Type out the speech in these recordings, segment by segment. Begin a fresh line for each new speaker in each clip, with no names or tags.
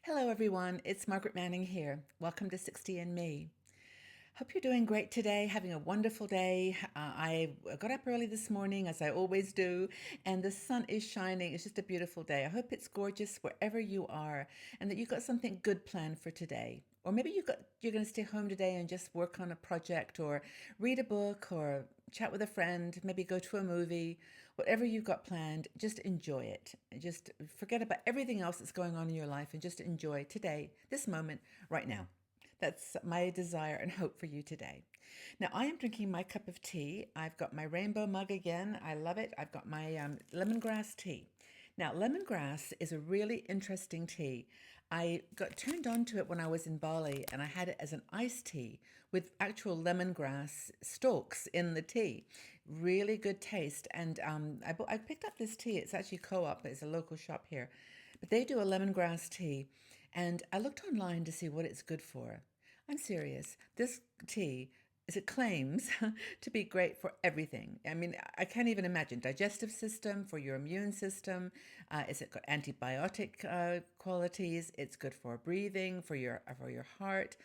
Hello, everyone. It's Margaret Manning here. Welcome to 60 and Me. Hope you're doing great today, having a wonderful day. I got up early this morning, as I always do, and the sun is shining. It's just a beautiful day. I hope it's gorgeous wherever you are and that you've got something good planned for today. Or maybe you're going to stay home today and just work on a project or read a book or chat with a friend, maybe go to a movie. Whatever you've got planned, just enjoy it. Just forget about everything else that's going on in your life and just enjoy today, this moment, right now. That's my desire and hope for you today. Now, I am drinking my cup of tea. I've got my rainbow mug again. I love it. I've got my lemongrass tea. Now, lemongrass is a really interesting tea. I got turned on to it when I was in Bali and I had it as an iced tea with actual lemongrass stalks in the tea. Really good taste. And I picked up this tea. It's actually Co-op. It's a local shop here. But they do a lemongrass tea. And I looked online to see what it's good for. I'm serious. This tea, as it claims to be great for everything. I mean, I can't even imagine. Digestive system, for your immune system. Is it got antibiotic qualities? It's good for breathing, for your heart.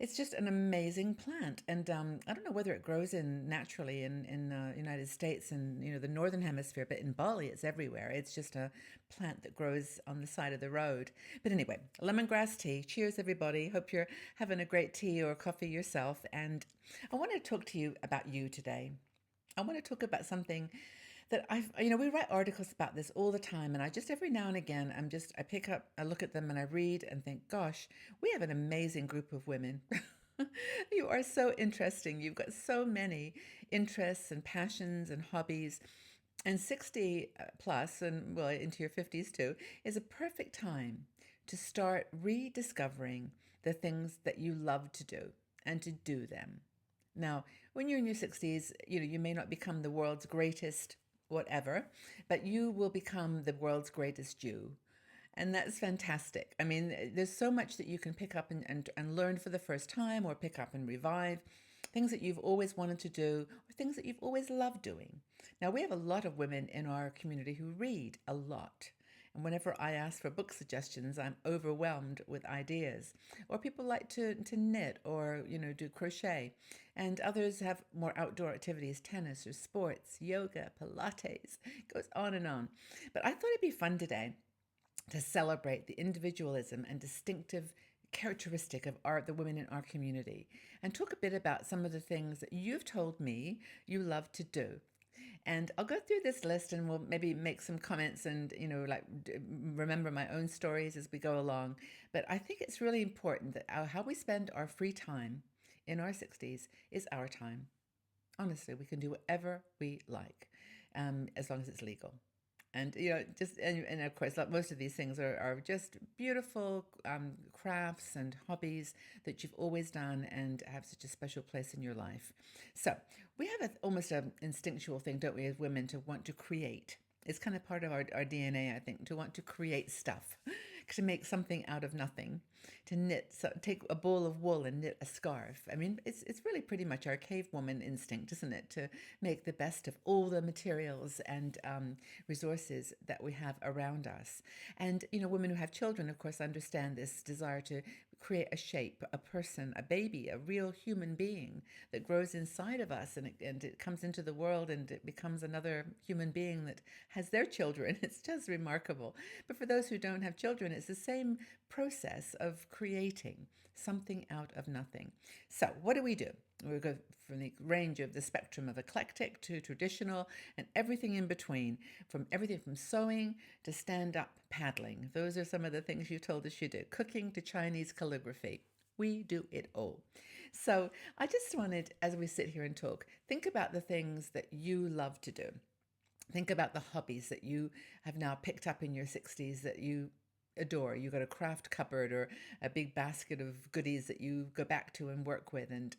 It's just an amazing plant, and I don't know whether it grows in naturally in United States and the northern hemisphere, but in Bali it's everywhere. It's just a plant that grows on the side of the road. But anyway, lemongrass tea. Cheers, everybody. Hope you're having a great tea or coffee yourself. And I want to talk to you about you today. I want to talk about something that we write articles about this all the time. And I just, every now and again, I pick up, I look at them and I read and think, gosh, we have an amazing group of women. You are so interesting. You've got so many interests and passions and hobbies. And 60 plus, and well, into your 50s too, is a perfect time to start rediscovering the things that you love to do and to do them. Now, when you're in your 60s, you may not become the world's greatest whatever, but you will become the world's greatest you. And that's fantastic. I mean, there's so much that you can pick up and learn for the first time or pick up and revive. Things that you've always wanted to do or things that you've always loved doing. Now, we have a lot of women in our community who read a lot. And whenever I ask for book suggestions, I'm overwhelmed with ideas. Or people like to knit or, do crochet. And others have more outdoor activities, tennis or sports, yoga, Pilates, it goes on and on. But I thought it'd be fun today to celebrate the individualism and distinctive characteristic of the women in our community and talk a bit about some of the things that you've told me you love to do. And I'll go through this list and we'll maybe make some comments and, remember my own stories as we go along. But I think it's really important that how we spend our free time in our 60s is our time. Honestly, we can do whatever we like, as long as it's legal. And and of course, like most of these things are just beautiful crafts and hobbies that you've always done and have such a special place in your life. So we have almost an instinctual thing, don't we, as women, to want to create. It's kind of part of our DNA, I think, to want to create stuff, to make something out of nothing, to knit, so take a ball of wool and knit a scarf. I mean, it's really pretty much our cave woman instinct, isn't it, to make the best of all the materials and resources that we have around us. And, women who have children, of course, understand this desire to create a shape, a person, a baby, a real human being that grows inside of us and it comes into the world and it becomes another human being that has their children. It's just remarkable. But for those who don't have children, it's the same process of creating something out of nothing. So what do? We go from the range of the spectrum of eclectic to traditional and everything in between, from everything from sewing to stand-up paddling. Those are some of the things you told us you do. Cooking to Chinese calligraphy. We do it all. So I just wanted, as we sit here and talk, think about the things that you love to do. Think about the hobbies that you have now picked up in your 60s that you adore. You got a craft cupboard or a big basket of goodies that you go back to and work with, and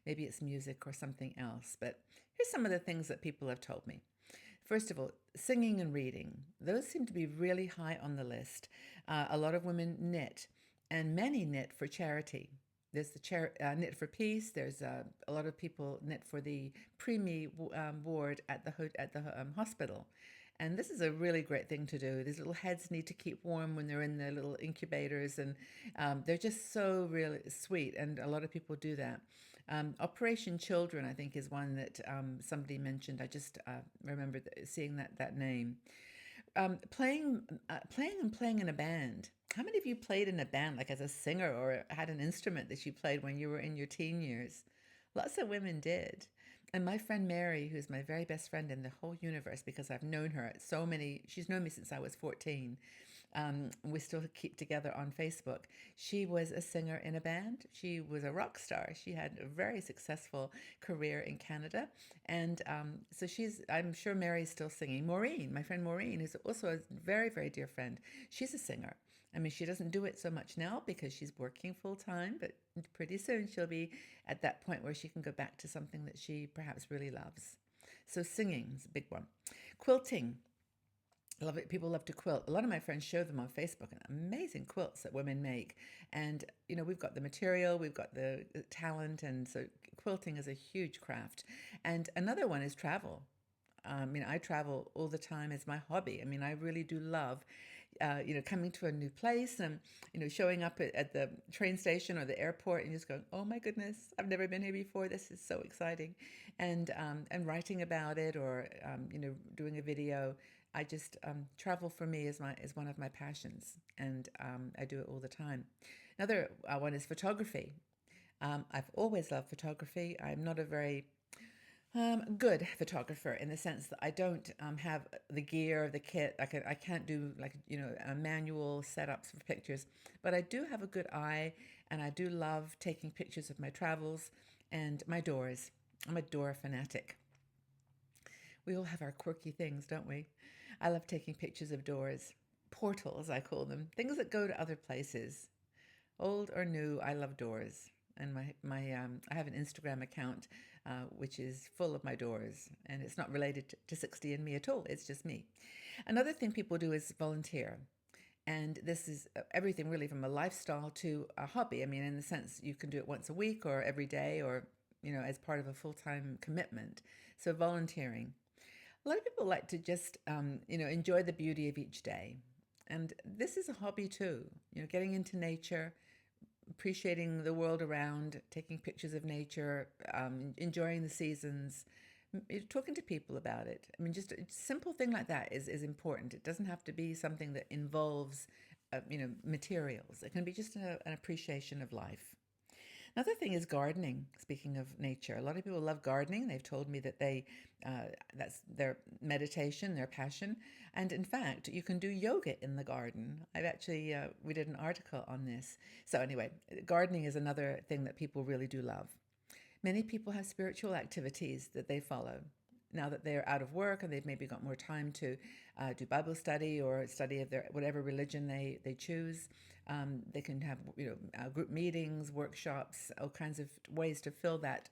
maybe it's music or something else. But here's some of the things that people have told me. First of all, singing and reading. Those seem to be really high on the list. A lot of women knit, and many knit for charity. There's the Knit for Peace. There's a lot of people knit for the preemie ward at the hospital. And this is a really great thing to do. These little heads need to keep warm when they're in their little incubators, and they're just so really sweet. And a lot of people do that. Operation Children, I think, is one that somebody mentioned. I just remembered seeing that name. Playing in a band. How many of you played in a band, like as a singer, or had an instrument that you played when you were in your teen years? Lots of women did. And my friend Mary, who's my very best friend in the whole universe, because I've known her so many, she's known me since I was 14. We still keep together on Facebook. She was a singer in a band. She was a rock star. She had a very successful career in Canada. And so I'm sure Mary's still singing. Maureen, my friend Maureen, who's also a very, very dear friend, she's a singer. I mean, she doesn't do it so much now because she's working full time, but pretty soon she'll be at that point where she can go back to something that she perhaps really loves. So singing is a big one. Quilting. Love it. People love to quilt. A lot of my friends show them on Facebook, and amazing quilts that women make. And we've got the material, we've got the talent, and so quilting is a huge craft. And another one is travel. I travel all the time as my hobby. I mean, I really do love, coming to a new place and, showing up at the train station or the airport and just going, oh my goodness, I've never been here before. This is so exciting. And writing about it or, doing a video. I just, travel for me is one of my passions, and I do it all the time. Another one is photography. I've always loved photography. I'm not a very good photographer in the sense that I don't have the gear, the kit. I can't do manual setups for pictures, but I do have a good eye, and I do love taking pictures of my travels and my doors. I'm a door fanatic. We all have our quirky things, don't we? I love taking pictures of doors, portals, I call them, things that go to other places. Old or new, I love doors. And I have an Instagram account which is full of my doors, and it's not related to 60 and me at all. It's just me. Another thing people do is volunteer. And this is everything really from a lifestyle to a hobby. I mean, in the sense you can do it once a week or every day or, as part of a full-time commitment. So volunteering. A lot of people like to just, enjoy the beauty of each day. And this is a hobby too, getting into nature, appreciating the world around, taking pictures of nature, enjoying the seasons, talking to people about it. I mean, just a simple thing like that is important. It doesn't have to be something that involves, materials. It can be just an appreciation of life. Another thing is gardening. Speaking of nature, a lot of people love gardening. They've told me that that's their meditation, their passion. And in fact, you can do yoga in the garden. We did an article on this. So anyway, gardening is another thing that people really do love. Many people have spiritual activities that they follow. Now that they're out of work and they've maybe got more time to do Bible study or study of their whatever religion they choose, they can have group meetings, workshops, all kinds of ways to fill that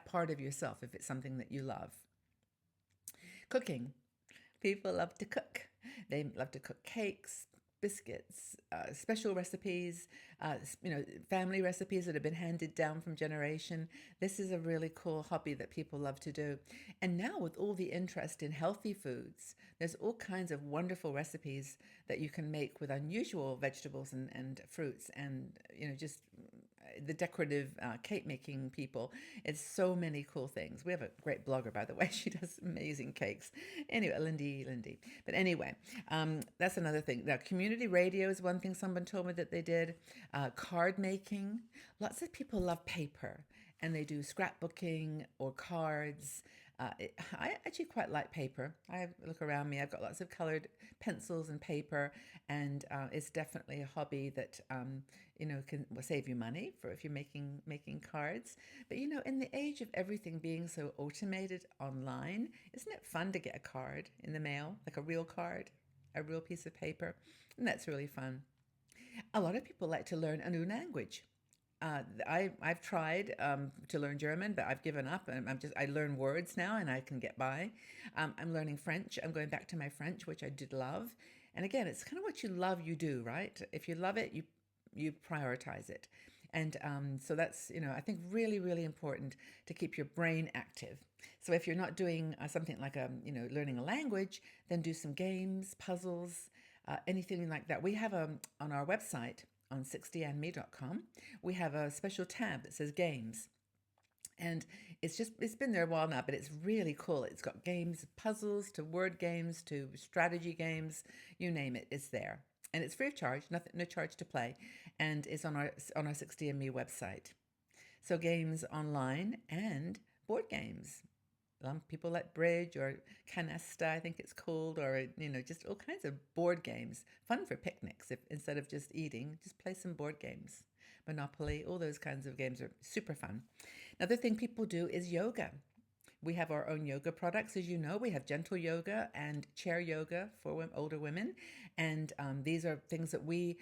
part of yourself if it's something that you love. Cooking. People love to cook. They love to cook cakes, biscuits, special recipes, family recipes that have been handed down from generation. This is a really cool hobby that people love to do. And now with all the interest in healthy foods, there's all kinds of wonderful recipes that you can make with unusual vegetables and fruits and, just the decorative cake making people. It's so many cool things. We have a great blogger, by the way. She does amazing cakes. Anyway, Lindy. But anyway, that's another thing. Now, community radio is one thing someone told me that they did. Card making. Lots of people love paper, and they do scrapbooking or cards. I actually quite like paper. I look around me. I've got lots of colored pencils and paper, and it's definitely a hobby that can save you money for if you're making cards. But in the age of everything being so automated online, isn't it fun to get a card in the mail, like a real card, a real piece of paper? And that's really fun. A lot of people like to learn a new language. I've tried to learn German, but I've given up. I learn words now, and I can get by. I'm learning French. I'm going back to my French, which I did love. And again, it's kind of what you love, you do, right? If you love it, you prioritize it. And so that's, I think really, really important to keep your brain active. So if you're not doing something like, learning a language, then do some games, puzzles, anything like that. We have on our website on 60andme.com, we have a special tab that says games. And it's been there a while now, but it's really cool. It's got games, puzzles to word games to strategy games, you name it, it's there. And it's free of charge, nothing, no charge to play, and it's on our 60andme website. So games online and board games. People like bridge or canasta, I think it's called, or just all kinds of board games. Fun for picnics. If instead of just eating, just play some board games. Monopoly, all those kinds of games are super fun. Another thing people do is yoga. We have our own yoga products, as you know. We have gentle yoga and chair yoga for older women, and these are things that we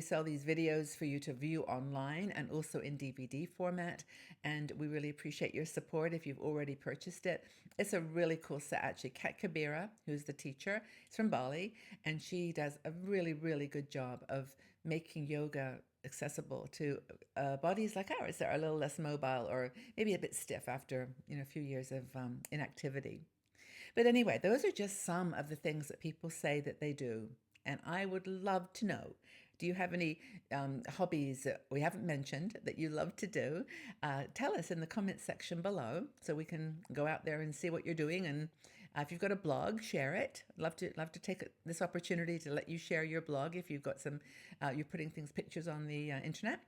sell these videos for you to view online and also in DVD format. And we really appreciate your support if you've already purchased it. It's a really cool set, actually. Kat Kabira, who's the teacher, is from Bali, and she does a really, really good job of making yoga accessible to bodies like ours that are a little less mobile or maybe a bit stiff after a few years of inactivity. But anyway, those are just some of the things that people say that they do, and I would love to know. Do you have any hobbies that we haven't mentioned that you love to do? Tell us in the comments section below so we can go out there and see what you're doing. And if you've got a blog, share it. Love to take this opportunity to let you share your blog if you've got some. You're putting pictures on the internet,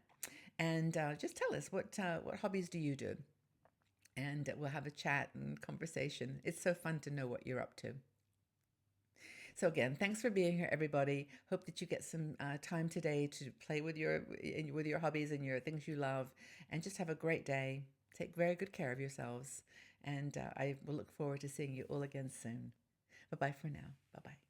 and just tell us what hobbies do you do, and we'll have a chat and conversation. It's so fun to know what you're up to. So again, thanks for being here, everybody. Hope that you get some time today to play with your hobbies and your things you love, and just have a great day. Take very good care of yourselves, and I will look forward to seeing you all again soon. Bye-bye for now. Bye-bye.